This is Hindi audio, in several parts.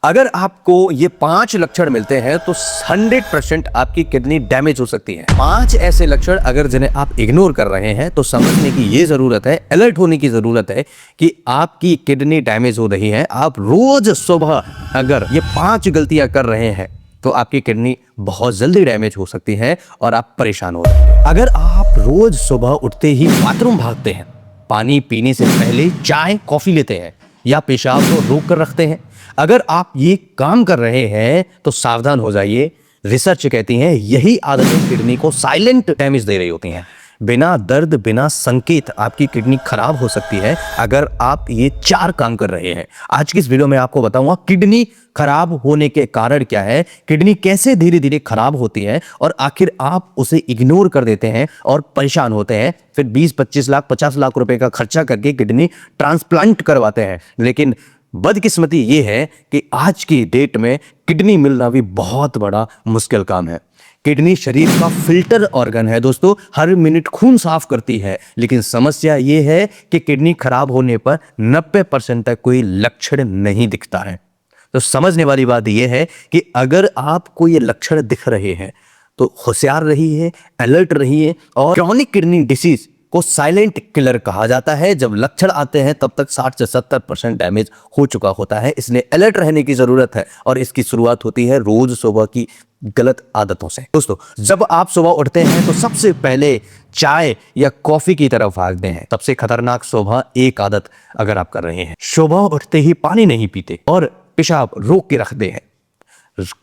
अगर आपको ये 5 लक्षण मिलते हैं तो 100% आपकी किडनी डैमेज हो सकती है। 5 ऐसे लक्षण अगर जिन्हें आप इग्नोर कर रहे हैं तो समझने की ये जरूरत है, अलर्ट होने की जरूरत है कि आपकी किडनी डैमेज हो रही है। आप रोज सुबह अगर ये 5 गलतियां कर रहे हैं तो आपकी किडनी बहुत जल्दी डैमेज हो सकती है और आप परेशान हो सकते हैं। अगर आप रोज सुबह उठते ही बाथरूम भागते हैं, पानी पीने से पहले चाय कॉफी लेते हैं या पेशाब को रोक कर रखते हैं, अगर आप ये काम कर रहे हैं तो सावधान हो जाइए। रिसर्च कहती है यही आदतें किडनी को साइलेंट डैमेज दे रही होती हैं। बिना दर्द बिना संकेत आपकी किडनी खराब हो सकती है अगर आप ये 4 काम कर रहे हैं। आज की इस वीडियो में आपको बताऊंगा किडनी खराब होने के कारण क्या है, किडनी कैसे धीरे धीरे खराब होती है और आखिर आप उसे इग्नोर कर देते हैं और परेशान होते हैं। फिर 20-25 लाख 50 लाख रुपए का खर्चा करके किडनी ट्रांसप्लांट करवाते हैं। लेकिन बदकिस्मती ये है कि आज की डेट में किडनी मिलना भी बहुत बड़ा मुश्किल काम है। किडनी शरीर का फिल्टर ऑर्गन है दोस्तों, हर मिनट खून साफ करती है। लेकिन समस्या ये है कि किडनी खराब होने पर 90% तक कोई लक्षण नहीं दिखता है। तो समझने वाली बात यह है कि अगर आपको ये लक्षण दिख रहे हैं तो होशियार रहिए, अलर्ट रहिए। और क्रॉनिक किडनी डिसीज को साइलेंट किलर कहा जाता है। जब लक्षण आते हैं तब तक 60 से 70% डैमेज हो चुका होता है। इसलिए अलर्ट रहने की जरूरत है और इसकी शुरुआत होती है रोज सुबह की गलत आदतों से। दोस्तों, जब आप सुबह उठते हैं तो सबसे पहले चाय या कॉफी की तरफ भागते हैं। सबसे खतरनाक सुबह एक आदत अगर आप कर रहे हैं, सुबह उठते ही पानी नहीं पीते और पेशाब रोक के रखते हैं।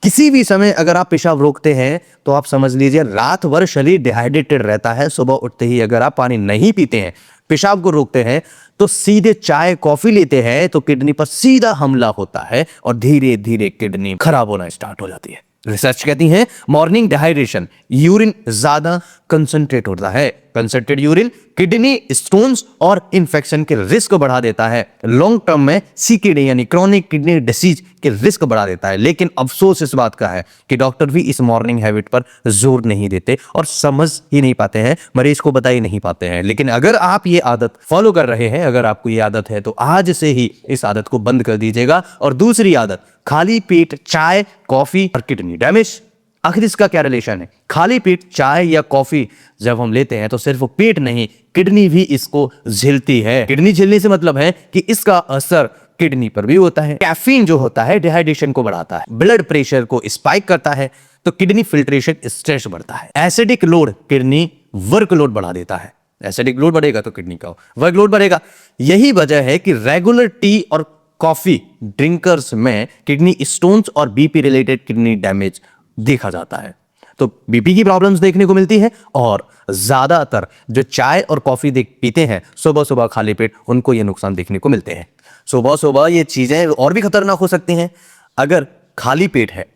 किसी भी समय अगर आप पेशाब रोकते हैं तो आप समझ लीजिए रात भर शरीर डिहाइड्रेटेड रहता है। सुबह उठते ही अगर आप पानी नहीं पीते हैं, पेशाब को रोकते हैं, तो सीधे चाय कॉफी लेते हैं तो किडनी पर सीधा हमला होता है और धीरे धीरे किडनी खराब होना स्टार्ट हो जाती है। रिसर्च कहती है मॉर्निंग डिहाइड्रेशन, यूरिन ज्यादा कंसंट्रेट होता है। कंसंट्रेट यूरिन किडनी स्टोन्स और इंफेक्शन के रिस्क बढ़ा देता है। लॉन्ग टर्म में सीकेडी यानी क्रॉनिक किडनी डिसीज के रिस्क बढ़ा देता है। लेकिन अफसोस इस बात का है कि डॉक्टर भी इस मॉर्निंग हैबिट पर जोर नहीं देते और समझ ही नहीं पाते हैं, मरीज को बता ही नहीं पाते हैं। लेकिन अगर आप ये आदत फॉलो कर रहे हैं, अगर आपको ये आदत है तो आज से ही इस आदत को बंद कर दीजिएगा। और दूसरी आदत, खाली पेट चाय कॉफी और किडनी डैमेज। आखिर इसका क्या रिलेशन है? खाली पेट चाय या कॉफी जब हम लेते हैं तो सिर्फ पेट नहीं, किडनी भी इसको झेलती है। किडनी झेलने से मतलब है कि इसका असर किडनी पर भी होता है। कैफीन जो होता है डिहाइड्रेशन को बढ़ाता है, ब्लड प्रेशर को स्पाइक करता है, तो किडनी फिल्ट्रेशन स्ट्रेस बढ़ता है। एसिडिक लोड किडनी वर्कलोड बढ़ा देता है। एसिडिक लोड बढ़ेगा तो किडनी का वर्कलोड बढ़ेगा। यही वजह है कि रेगुलर टी और कॉफी ड्रिंकर्स में किडनी स्टोन्स और बीपी रिलेटेड किडनी डैमेज देखा जाता है। तो बीपी की प्रॉब्लम्स देखने को मिलती है और ज्यादातर जो चाय और कॉफी पीते हैं सुबह सुबह खाली पेट, उनको ये नुकसान देखने को मिलते हैं। सुबह सुबह ये चीजें और भी खतरनाक हो सकती हैं। अगर खाली पेट है,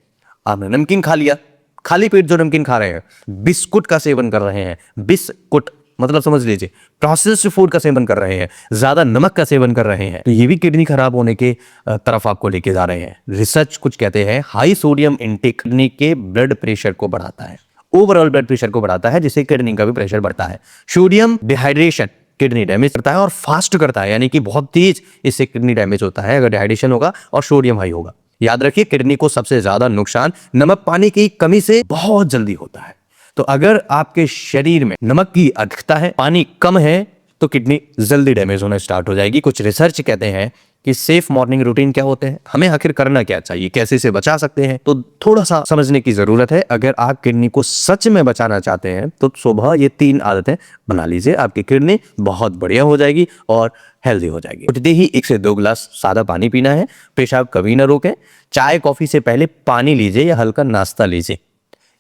आपने नमकीन खा लिया, खाली पेट जो नमकीन खा रहे हैं, बिस्कुट का सेवन कर रहे हैं, बिस्कुट मतलब समझ लीजिए प्रोसेस्ड फूड का सेवन कर रहे हैं, ज्यादा नमक का सेवन कर रहे हैं, तो ये भी किडनी खराब होने के तरफ आपको लेके जा रहे हैं। रिसर्च कुछ कहते हैं हाई सोडियम इंटेक किडनी के ब्लड प्रेशर को बढ़ाता है, ओवरऑल ब्लड प्रेशर को बढ़ाता है, जिससे किडनी का भी प्रेशर बढ़ता है। सोडियम डिहाइड्रेशन किडनी डैमेज करता है और फास्ट करता है, यानी कि बहुत तेज इससे किडनी डैमेज होता है अगर डिहाइड्रेशन होगा और सोडियम हाई होगा। याद रखिए किडनी को सबसे ज्यादा नुकसान नमक पानी की कमी से बहुत जल्दी होता है। तो अगर आपके शरीर में नमक की अधिकता है, पानी कम है, तो किडनी जल्दी डैमेज होना स्टार्ट हो जाएगी। कुछ रिसर्च कहते हैं कि सेफ मॉर्निंग रूटीन क्या होते हैं, हमें आखिर करना क्या चाहिए, कैसे से बचा सकते हैं, तो थोड़ा सा समझने की जरूरत है। अगर आप किडनी को सच में बचाना चाहते हैं तो सुबह ये 3 आदतें बना लीजिए, आपकी किडनी बहुत बढ़िया हो जाएगी और हेल्दी हो जाएगी। उठते ही 1 से 2 गिलास सादा पानी पीना है, पेशाब कभी ना रोकें, चाय कॉफी से पहले पानी लीजिए या हल्का नाश्ता लीजिए,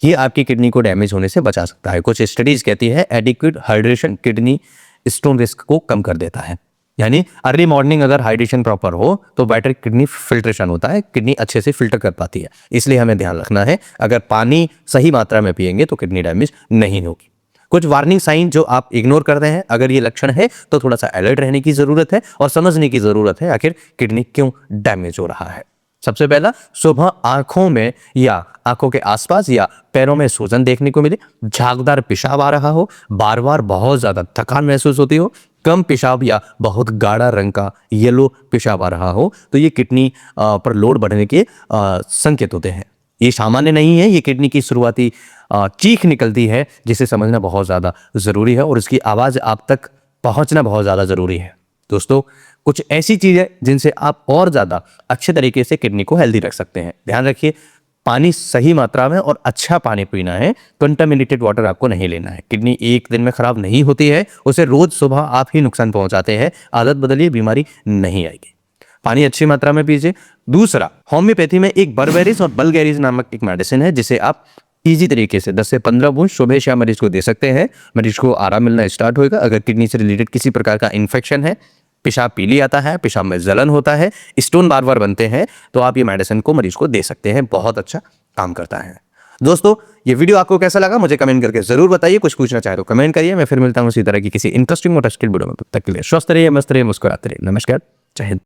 ये आपकी किडनी को डैमेज होने से बचा सकता है। कुछ स्टडीज कहती है adequate hydration kidney stone risk को कम कर देता है। यानी अर्ली मॉर्निंग अगर हाइड्रेशन प्रॉपर हो तो बेटर किडनी फिल्ट्रेशन होता है, किडनी अच्छे से फिल्टर कर पाती है। इसलिए हमें ध्यान रखना है, अगर पानी सही मात्रा में पिएंगे तो किडनी डैमेज नहीं होगी। कुछ वार्निंग साइन जो आप इग्नोर कर रहे हैं, अगर ये लक्षण है तो थोड़ा सा अलर्ट रहने की जरूरत है और समझने की जरूरत है आखिर किडनी क्यों डैमेज हो रहा है। सबसे पहला, सुबह आंखों में या आंखों के आसपास या पैरों में सूजन देखने को मिले, झागदार पेशाब आ रहा हो, बार बार बहुत ज्यादा थकान महसूस होती हो, कम पेशाब या बहुत गाढ़ा रंग का येलो पेशाब आ रहा हो तो ये किडनी पर लोड बढ़ने के संकेत होते हैं। ये सामान्य नहीं है, ये किडनी की शुरुआती चीख निकलती है जिसे समझना बहुत ज़्यादा ज़रूरी है और इसकी आवाज़ आप तक पहुंचना बहुत ज़्यादा ज़रूरी है। दोस्तों, कुछ ऐसी चीज़ें जिनसे आप और ज़्यादा अच्छे तरीके से किडनी को हेल्दी रख सकते हैं। ध्यान रखिए, पानी सही मात्रा में और अच्छा पानी पीना है। कंटामिनेटेड वाटर आपको नहीं लेना है। किडनी एक दिन में खराब नहीं होती है, उसे रोज सुबह आप ही नुकसान पहुंचाते हैं। आदत बदलिए, बीमारी नहीं आएगी। पानी अच्छी मात्रा में पीजिए। दूसरा, होम्योपैथी में एक बर्बेरिस और बल्गेरिस नामक एक मेडिसिन है जिसे आप इजी तरीके से 10 से 15 बूंद सुबह शाम मरीज को दे सकते हैं। मरीज को आराम मिलना स्टार्ट होगा। अगर किडनी से रिलेटेड किसी प्रकार का इन्फेक्शन है, पेशाब पीली आता है, पेशाब में जलन होता है, स्टोन बार बार बनते हैं, तो आप ये मेडिसिन को मरीज को दे सकते हैं। बहुत अच्छा काम करता है। दोस्तों, ये वीडियो आपको कैसा लगा मुझे कमेंट करके जरूर बताइए। कुछ पूछना चाहे तो कमेंट करिए। मैं फिर मिलता हूँ इसी तरह की किसी इंटरेस्टिंग और वीडियो में। तब तक के लिए स्वस्थ रहिए, मस्त रहिए, मुस्कुराते रहिए। नमस्कार, जय हिंद।